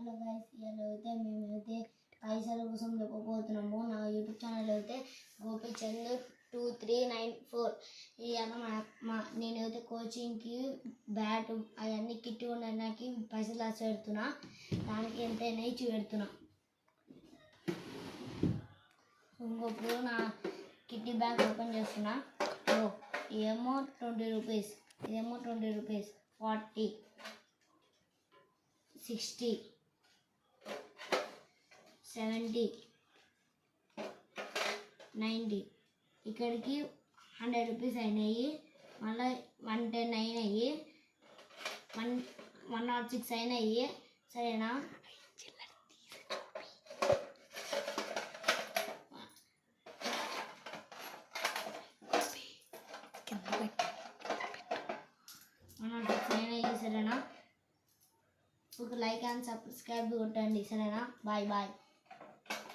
Hello guys, ఇవాళ అయితే మేమైతే పైసల కోసం చెప్పబోతున్నాము. నా యూట్యూబ్ ఛానల్ అయితే గోపిచంద్ 2394. ఇవాళ నేనైతే కోచింగ్కి బ్యాట్ అవన్నీ కిట్ ఉండడానికి పైసలు దాచి పెడుతున్నా. దానికి ఎంత అయినాయి చూపెడుతున్నా. ఇంకొప్పుడు నా కిట్టి బ్యాంక్ ఓపెన్ చేస్తున్నా. ఇదేమో 20 రూపీస్, ఇదేమో 20 రూపీస్, 40, 60, 70, 90. ఇక్కడికి 100 రూపీస్ అయినాయి. మళ్ళీ 110 అయినాయి, 106 అయినాయి. సరేనా? సరేనా? ఒక లైక్ అండ్ సబ్స్క్రైబ్ కొట్టండి. సరేనా? Bye bye.